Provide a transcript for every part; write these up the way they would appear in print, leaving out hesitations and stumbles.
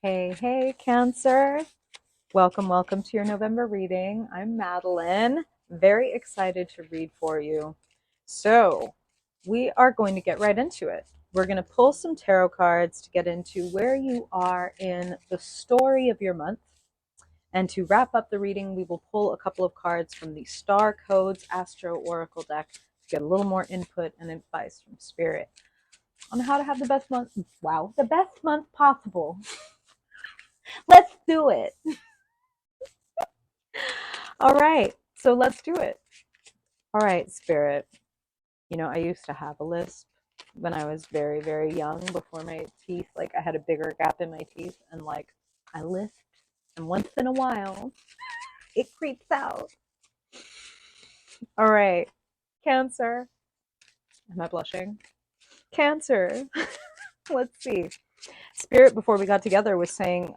Hey, hey, Cancer. Welcome to your November reading. I'm Madeline. Very excited to read for you. So, we are going to get right into it. We're going to pull some tarot cards to get into where you are in the story of your month. And to wrap up the reading, we will pull a couple of cards from the Star Codes Astro Oracle deck to get a little more input and advice from Spirit on how to have the best month. Wow, the best month possible. Let's do it. All right, so let's do it. All right, Spirit. I used to have a lisp when I was very, very young before my teeth, like I had a bigger gap in my teeth and like I lisped. And once in a while, it creeps out. All right, Cancer. Am I blushing? Cancer. Let's see. Spirit, before we got together, was saying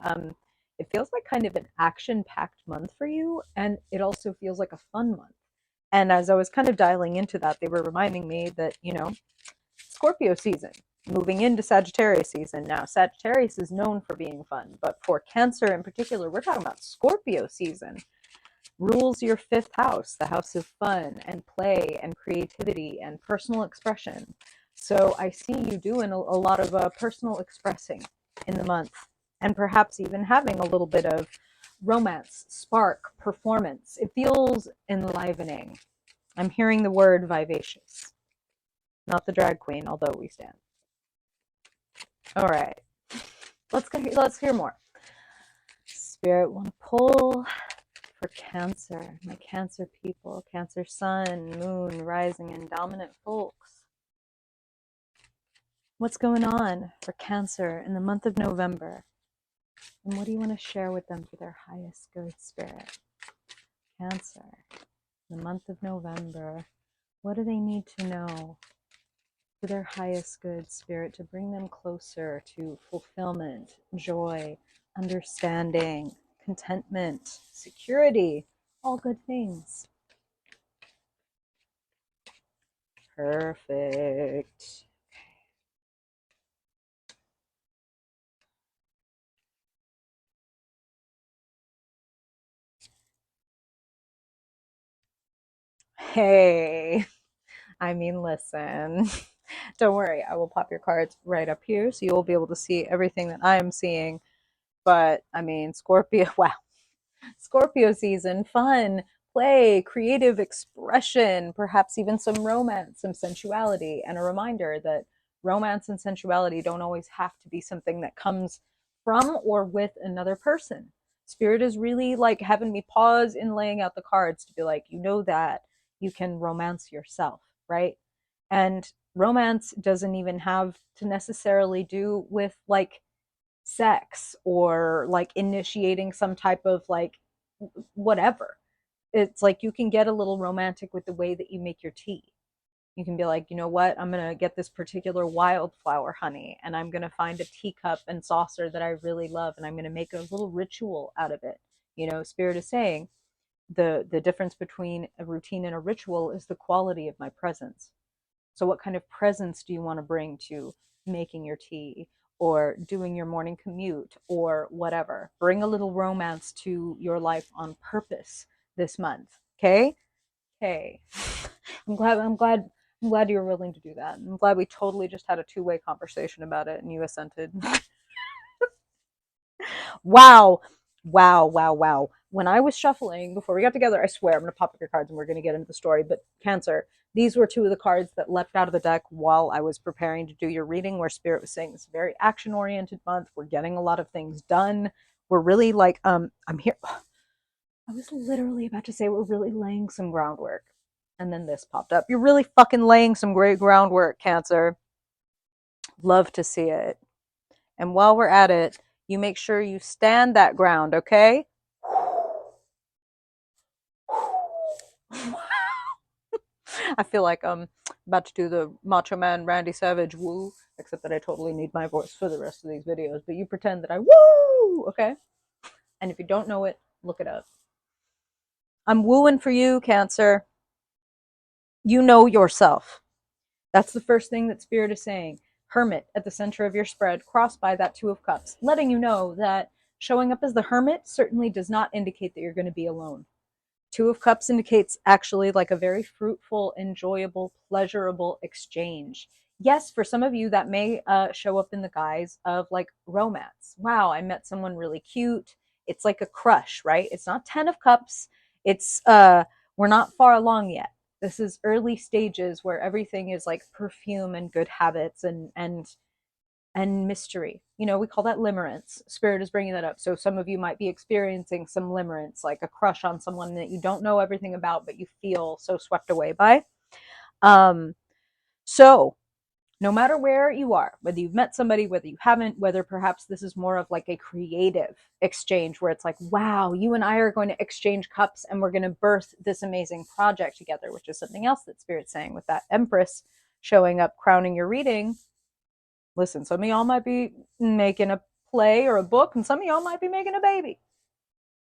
it feels like kind of an action packed month for you, and it also feels like a fun month. And as I was kind of dialing into that, they were reminding me that, Scorpio season, moving into Sagittarius season now. Sagittarius is known for being fun, but for Cancer in particular, we're talking about Scorpio season. Rules your fifth house, the house of fun and play and creativity and personal expression. So I see you doing a lot of personal expressing in the month, and perhaps even having a little bit of romance, spark, performance. It feels enlivening. I'm hearing the word vivacious, not the drag queen, although we stand. All right, let's hear more. Spirit, want to pull for Cancer, my Cancer people, Cancer sun, moon, rising, and dominant folks. What's going on for Cancer in the month of November? And what do you want to share with them for their highest good, Spirit? Cancer, the month of November. What do they need to know for their highest good, Spirit, to bring them closer to fulfillment, joy, understanding, contentment, security, all good things? Perfect. Hey, listen, don't worry. I will pop your cards right up here so you will be able to see everything that I am seeing. But Scorpio, wow, Scorpio season, fun, play, creative expression, perhaps even some romance, some sensuality, and a reminder that romance and sensuality don't always have to be something that comes from or with another person. Spirit is really like having me pause in laying out the cards to be like, that you can romance yourself, right? And romance doesn't even have to necessarily do with like sex or like initiating some type of like whatever. It's like you can get a little romantic with the way that you make your tea. You can be like, you know what? I'm going to get this particular wildflower honey and I'm going to find a teacup and saucer that I really love and I'm going to make a little ritual out of it. Spirit is saying the difference between a routine and a ritual is the quality of my presence. So, what kind of presence do you want to bring to making your tea or doing your morning commute or whatever? Bring a little romance to your life on purpose this month. Okay? Okay. I'm glad you were willing to do that. I'm glad we totally just had a two-way conversation about it and you assented. Wow. Wow, wow, wow. When I was shuffling before we got together, I swear I'm going to pop up your cards and we're going to get into the story. But Cancer, these were two of the cards that leapt out of the deck while I was preparing to do your reading, where Spirit was saying this very action oriented month. We're getting a lot of things done. We're really like, I'm here. I was literally about to say we're really laying some groundwork. And then this popped up. You're really fucking laying some great groundwork, Cancer. Love to see it. And while we're at it, you make sure you stand that ground, okay? I feel like I'm about to do the Macho Man Randy Savage woo, except that I totally need my voice for the rest of these videos. But you pretend that I woo, okay? And if you don't know it, look it up. I'm wooing for you, Cancer. You know yourself. That's the first thing that Spirit is saying. Hermit at the center of your spread, crossed by that Two of Cups, letting you know that showing up as the Hermit certainly does not indicate that you're going to be alone. Two of Cups indicates actually like a very fruitful, enjoyable, pleasurable exchange. Yes, for some of you, that may show up in the guise of like romance. Wow, I met someone really cute. It's like a crush, right? It's not 10 of Cups. It's, we're not far along yet. This is early stages where everything is like perfume and good habits and mystery. You know, we call that limerence. Spirit is bringing that up. So some of you might be experiencing some limerence, like a crush on someone that you don't know everything about, but you feel so swept away by. Um, so no matter where you are, whether you've met somebody, whether you haven't, whether perhaps this is more of like a creative exchange where it's like, wow, you and I are going to exchange cups and we're going to birth this amazing project together, which is something else that Spirit's saying with that Empress showing up, crowning your reading. Listen, some of y'all might be making a play or a book, and some of y'all might be making a baby.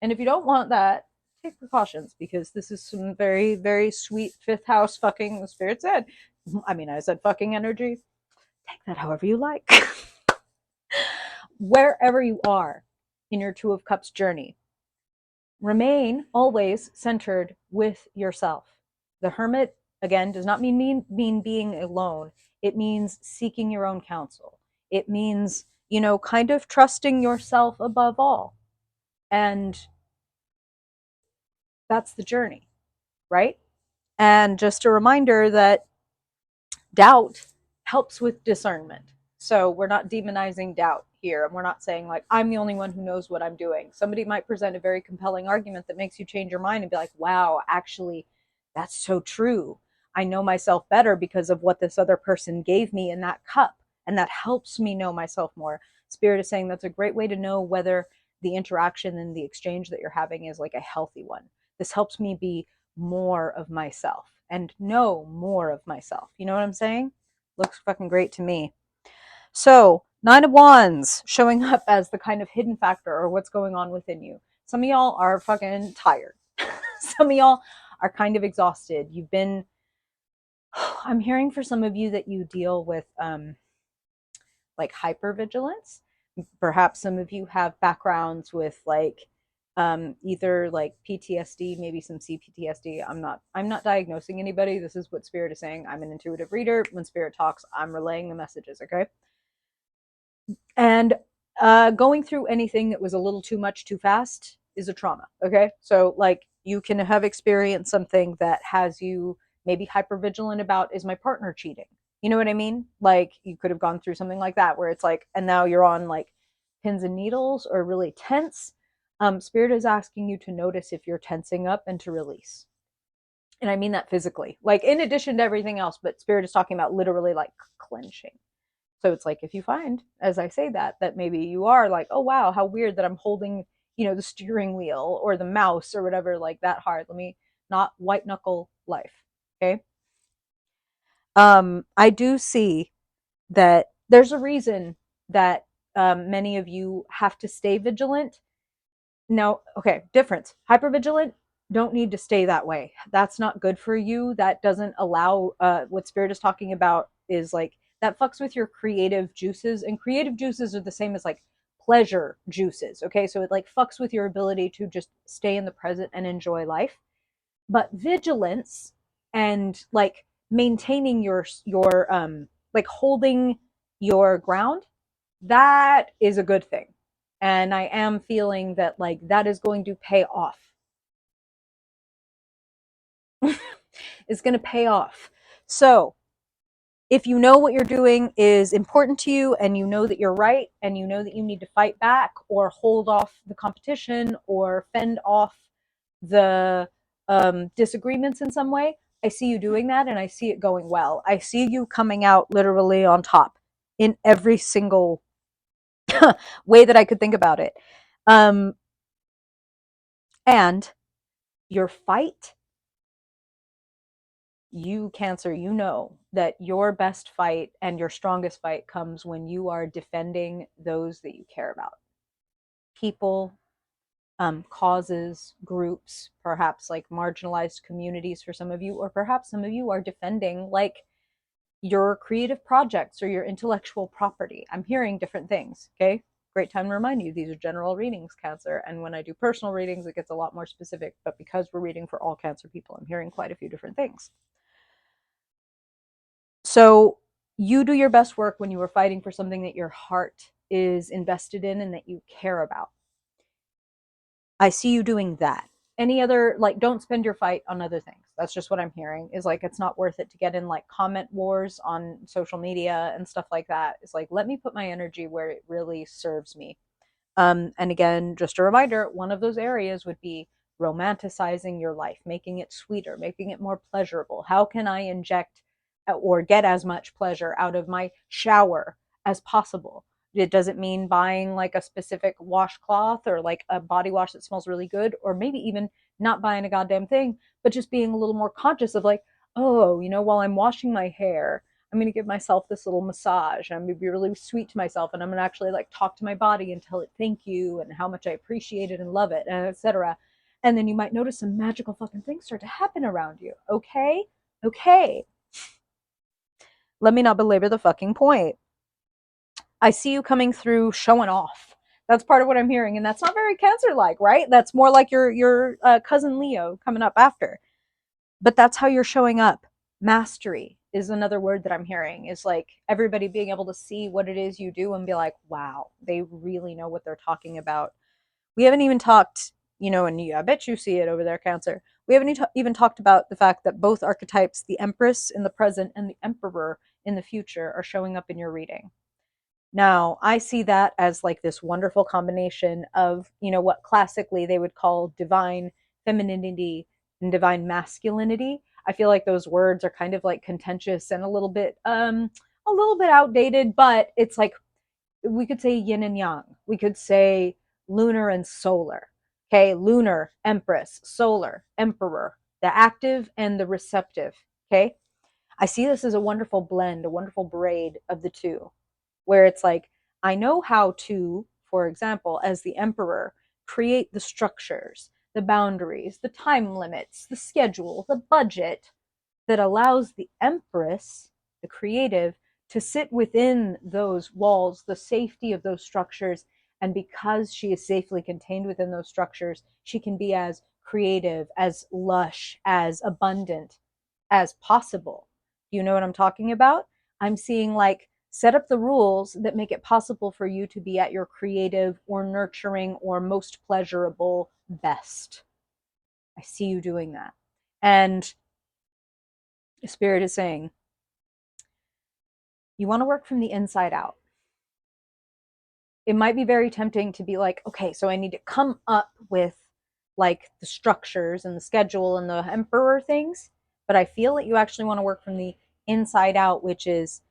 And if you don't want that, take precautions because this is some very, very sweet fifth house fucking, the Spirit said. I mean, I said fucking energy. Take that however you like. Wherever you are in your Two of Cups journey, remain always centered with yourself. The Hermit, again, does not mean being alone. It means seeking your own counsel. It means, you know, kind of trusting yourself above all. And that's the journey, right? And just a reminder that doubt helps with discernment. So we're not demonizing doubt here. And we're not saying, like, I'm the only one who knows what I'm doing. Somebody might present a very compelling argument that makes you change your mind and be like, wow, actually, that's so true. I know myself better because of what this other person gave me in that cup. And that helps me know myself more. Spirit is saying that's a great way to know whether the interaction and the exchange that you're having is like a healthy one. This helps me be more of myself and know more of myself. You know what I'm saying? Looks fucking great to me. So, Nine of Wands showing up as the kind of hidden factor or what's going on within you. Some of y'all are fucking tired. Some of y'all are kind of exhausted. You've been, I'm hearing for some of you that you deal with like hypervigilance. Perhaps some of you have backgrounds with like either like PTSD, maybe some CPTSD. I'm not diagnosing anybody. This is what Spirit is saying. I'm an intuitive reader. When Spirit talks, I'm relaying the messages, okay? And going through anything that was a little too much too fast is a trauma, okay? So like you can have experienced something that has you maybe hypervigilant about, is my partner cheating? You know what I mean? Like you could have gone through something like that where it's like, and now you're on like pins and needles or really tense. Spirit is asking you to notice if you're tensing up and to release. And I mean that physically, like in addition to everything else, but Spirit is talking about literally like clenching. So it's like if you find, as I say that, that maybe you are like, oh wow, how weird that I'm holding, you know, the steering wheel or the mouse or whatever like that hard. Let me not white knuckle life. Okay. I do see that there's a reason that many of you have to stay vigilant. Now, okay, difference. Hypervigilant don't need to stay that way. That's not good for you. That doesn't allow what Spirit is talking about is like that fucks with your creative juices, and creative juices are the same as like pleasure juices. Okay, so it like fucks with your ability to just stay in the present and enjoy life. But vigilance and like maintaining your like holding your ground, that is a good thing. And I am feeling that like that is going to pay off. It's going to pay off. So if you know what you're doing is important to you and you know that you're right and you know that you need to fight back or hold off the competition or fend off the disagreements in some way, I see you doing that and I see it going well. I see you coming out literally on top in every single way that I could think about it. Um, and your fight, you Cancer, you know that your best fight and your strongest fight comes when you are defending those that you care about. People, causes, groups, perhaps like marginalized communities for some of you, or perhaps some of you are defending like your creative projects or your intellectual property. I'm hearing different things. Okay. Great time to remind you, these are general readings, Cancer. And when I do personal readings, it gets a lot more specific. But because we're reading for all Cancer people, I'm hearing quite a few different things. So you do your best work when you are fighting for something that your heart is invested in and that you care about. I see you doing that. Any other, like, don't spend your fight on other things. That's just what I'm hearing, is like, it's not worth it to get in like comment wars on social media and stuff like that. It's like, let me put my energy where it really serves me. And again, just a reminder, one of those areas would be romanticizing your life, making it sweeter, making it more pleasurable. How can I inject or get as much pleasure out of my shower as possible? It doesn't mean buying like a specific washcloth or like a body wash that smells really good, or maybe even not buying a goddamn thing, but just being a little more conscious of like, oh, while I'm washing my hair, I'm going to give myself this little massage. I'm going to be really sweet to myself, and I'm going to actually like talk to my body and tell it thank you and how much I appreciate it and love it, and etc. And then you might notice some magical fucking things start to happen around you. Okay? Okay. Let me not belabor the fucking point. I see you coming through showing off. That's part of what I'm hearing, and that's not very Cancer like, right? That's more like your cousin Leo coming up after. But that's how you're showing up. Mastery is another word that I'm hearing, is like everybody being able to see what it is you do and be like, wow, they really know what they're talking about. We haven't even talked, and I bet you see it over there, Cancer. We haven't even talked about the fact that both archetypes, the Empress in the present and the Emperor in the future, are showing up in your reading. Now, I see that as like this wonderful combination of, what classically they would call divine femininity and divine masculinity. I feel like those words are kind of like contentious and a little bit outdated, but it's like we could say yin and yang. We could say lunar and solar. Okay, lunar, empress, solar, emperor, the active and the receptive. Okay, I see this as a wonderful blend, a wonderful braid of the two, where it's like, I know how to, for example, as the emperor, create the structures, the boundaries, the time limits, the schedule, the budget that allows the empress, the creative, to sit within those walls, the safety of those structures. And because she is safely contained within those structures, she can be as creative, as lush, as abundant as possible. You know what I'm talking about? I'm seeing like, set up the rules that make it possible for you to be at your creative or nurturing or most pleasurable best. I see you doing that. And Spirit is saying, you want to work from the inside out. It might be very tempting to be like, okay, so I need to come up with like the structures and the schedule and the emperor things. But I feel that you actually want to work from the inside out, which is,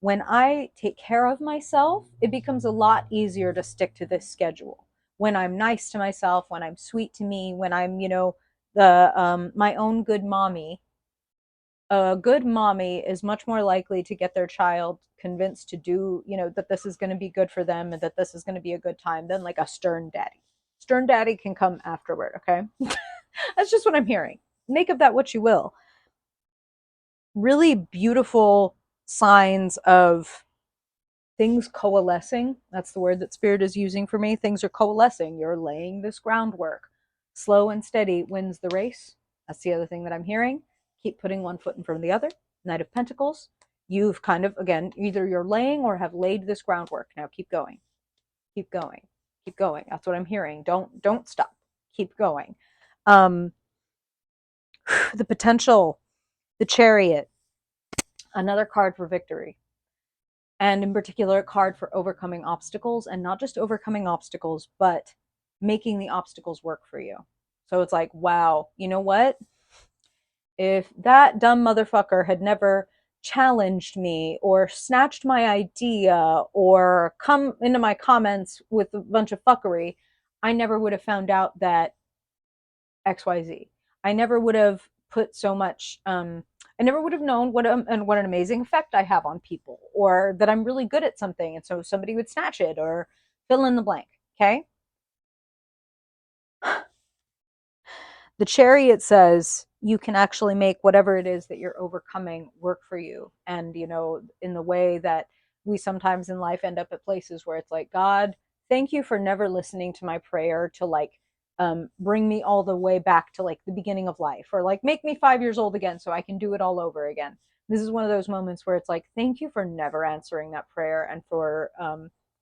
when I take care of myself, it becomes a lot easier to stick to this schedule. When I'm nice to myself, when I'm sweet to me, when I'm, the my own good mommy. A good mommy is much more likely to get their child convinced to do, that this is going to be good for them and that this is going to be a good time than like a stern daddy. Stern daddy can come afterward, okay? That's just what I'm hearing. Make of that what you will. Really beautiful signs of things coalescing. That's the word that Spirit is using for me. Things are coalescing. You're laying this groundwork. Slow and steady wins the race. That's the other thing that I'm hearing. Keep putting one foot in front of the other. Knight of Pentacles. You've kind of, again, either you're laying or have laid this groundwork. Now keep going. Keep going. Keep going. That's what I'm hearing. Don't stop. Keep going. The potential, the Chariot, another card for victory. And in particular, a card for overcoming obstacles, and not just overcoming obstacles, but making the obstacles work for you. So it's like, wow, you know what? If that dumb motherfucker had never challenged me or snatched my idea or come into my comments with a bunch of fuckery, I never would have found out that XYZ. I never would have put so much I never would have known what an amazing effect I have on people, or that I'm really good at something and so somebody would snatch it, or fill in the blank, okay? The Chariot says, you can actually make whatever it is that you're overcoming work for you. And, you know, in the way that we sometimes in life end up at places where it's like, God, thank you for never listening to my prayer to like bring me all the way back to like the beginning of life, or like make me 5 years old again so I can do it all over again. This is one of those moments where it's like, thank you for never answering that prayer, and for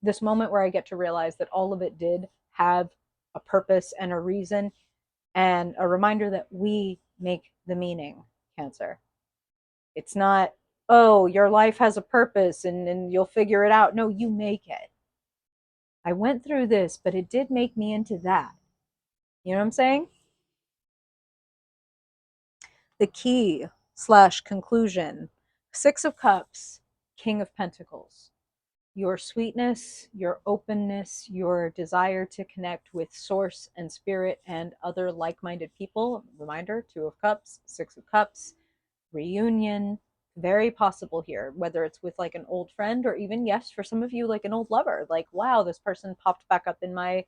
this moment where I get to realize that all of it did have a purpose and a reason, and a reminder that we make the meaning, Cancer. It's not, oh, your life has a purpose and you'll figure it out. No, you make it. I went through this, but it did make me into that. You know what I'm saying? The key slash conclusion: Six of Cups, King of Pentacles. Your sweetness, your openness, your desire to connect with source and spirit and other like-minded people. Reminder, Two of Cups, Six of Cups, reunion, very possible here, whether it's with like an old friend, or even, yes, for some of you, like an old lover. Like, wow, this person popped back up in my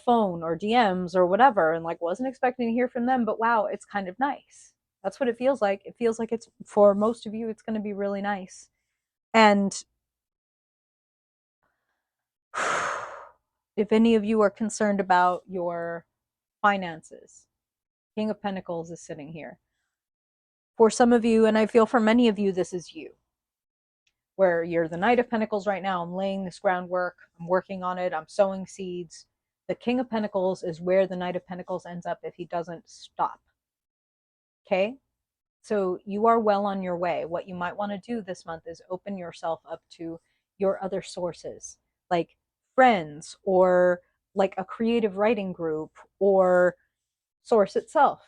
phone or DMs or whatever, and like wasn't expecting to hear from them, but wow, it's kind of nice. That's what it feels like. It feels like it's, for most of you, it's going to be really nice. And if any of you are concerned about your finances, King of Pentacles is sitting here. For some of you, and I feel for many of you, this is you, where you're the Knight of Pentacles right now. I'm laying this groundwork, I'm working on it, I'm sowing seeds. The King of Pentacles is where the Knight of Pentacles ends up if he doesn't stop. Okay? So you are well on your way. What you might want to do this month is open yourself up to your other sources, like friends, or like a creative writing group, or source itself.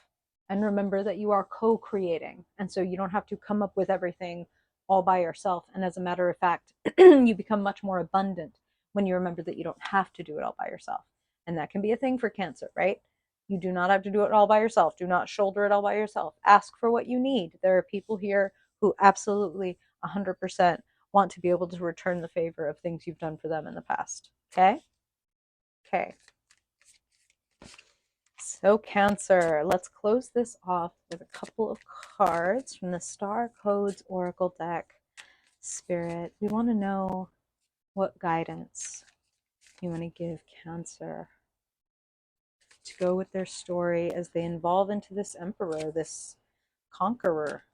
And remember that you are co-creating. And so you don't have to come up with everything all by yourself. And as a matter of fact, you become much more abundant when you remember that you don't have to do it all by yourself. And that can be a thing for Cancer, right? You do not have to do it all by yourself. Do not shoulder it all by yourself. Ask for what you need. There are people here who absolutely 100% want to be able to return the favor of things you've done for them in the past. Okay? Okay. So Cancer, let's close this off with a couple of cards from the Star Codes Oracle deck. Spirit, we want to know what guidance you want to give Cancer to go with their story as they evolve into this Emperor, this conqueror.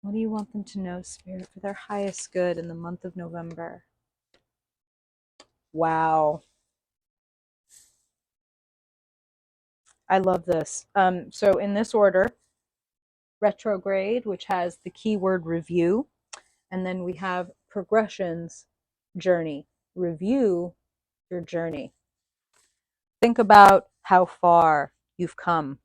What do you want them to know, Spirit, for their highest good in the month of November? Wow. I love this. So in this order: retrograde, which has the keyword review, and then we have progressions, journey. Review your journey. Think about how far you've come.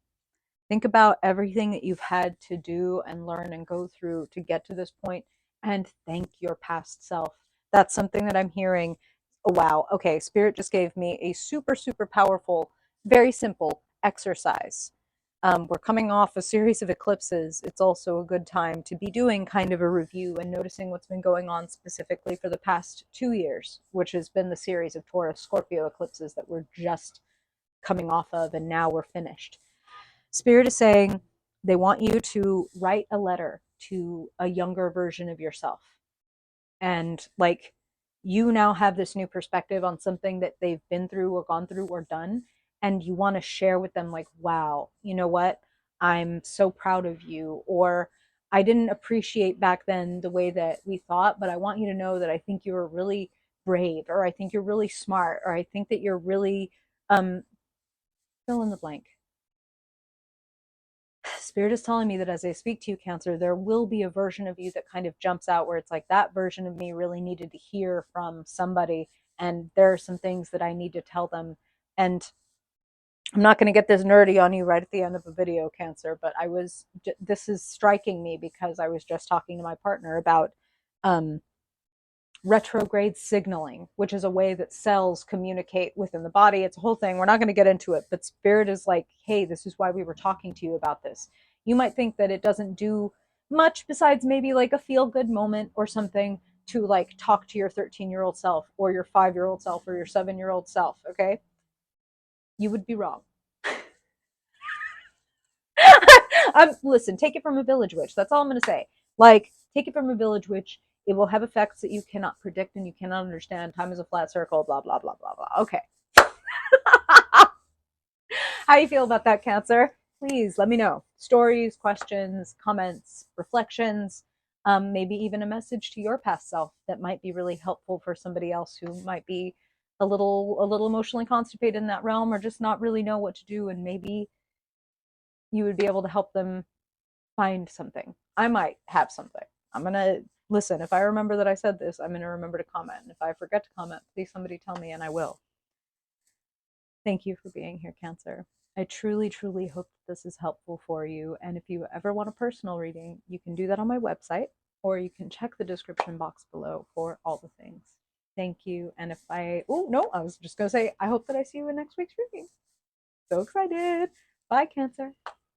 Think about everything that you've had to do and learn and go through to get to this point, and thank your past self. That's something that I'm hearing. Oh, wow. Okay, Spirit just gave me a super, super powerful, very simple exercise. We're coming off a series of eclipses. It's also a good time to be doing kind of a review and noticing what's been going on specifically for the past 2 years, which has been the series of Taurus Scorpio eclipses that we're just coming off of, and now we're finished. Spirit is saying they want you to write a letter to a younger version of yourself. And like, you now have this new perspective on something that they've been through or gone through or done. And you want to share with them, like, wow, you know what? I'm so proud of you. Or I didn't appreciate back then the way that we thought, but I want you to know that I think you were really brave, or I think you're really smart, or I think that you're really fill in the blank. Spirit is telling me that as I speak to you, Cancer, there will be a version of you that kind of jumps out, where it's like, that version of me really needed to hear from somebody, and there are some things that I need to tell them. And I'm not going to get this nerdy on you right at the end of a video, Cancer, but this is striking me because I was just talking to my partner about retrograde signaling, which is a way that cells communicate within the body. It's a whole thing. We're not going to get into it, but Spirit is like, hey, this is why we were talking to you about this. You might think that it doesn't do much besides maybe like a feel good moment or something to like talk to your 13-year-old self, or your 5-year-old self, or your 7-year-old self. Okay. You would be wrong. Listen, take it from a village witch. That's all I'm going to say. Like, take it from a village witch. It will have effects that you cannot predict and you cannot understand. Time is a flat circle, blah, blah, blah, blah, blah. Okay. How you feel about that, Cancer? Please let me know. Stories, questions, comments, reflections, maybe even a message to your past self that might be really helpful for somebody else who might be a little emotionally constipated in that realm or just not really know what to do, and maybe you would be able to help them find something. I might have something. I'm going to listen. If I remember that I said this, I'm going to remember to comment. And if I forget to comment, please somebody tell me and I will. Thank you for being here, Cancer. I truly, truly hope that this is helpful for you. And if you ever want a personal reading, you can do that on my website, or you can check the description box below for all the things. Thank you. And if I was just going to say, I hope that I see you in next week's reading. So excited. Bye, Cancer.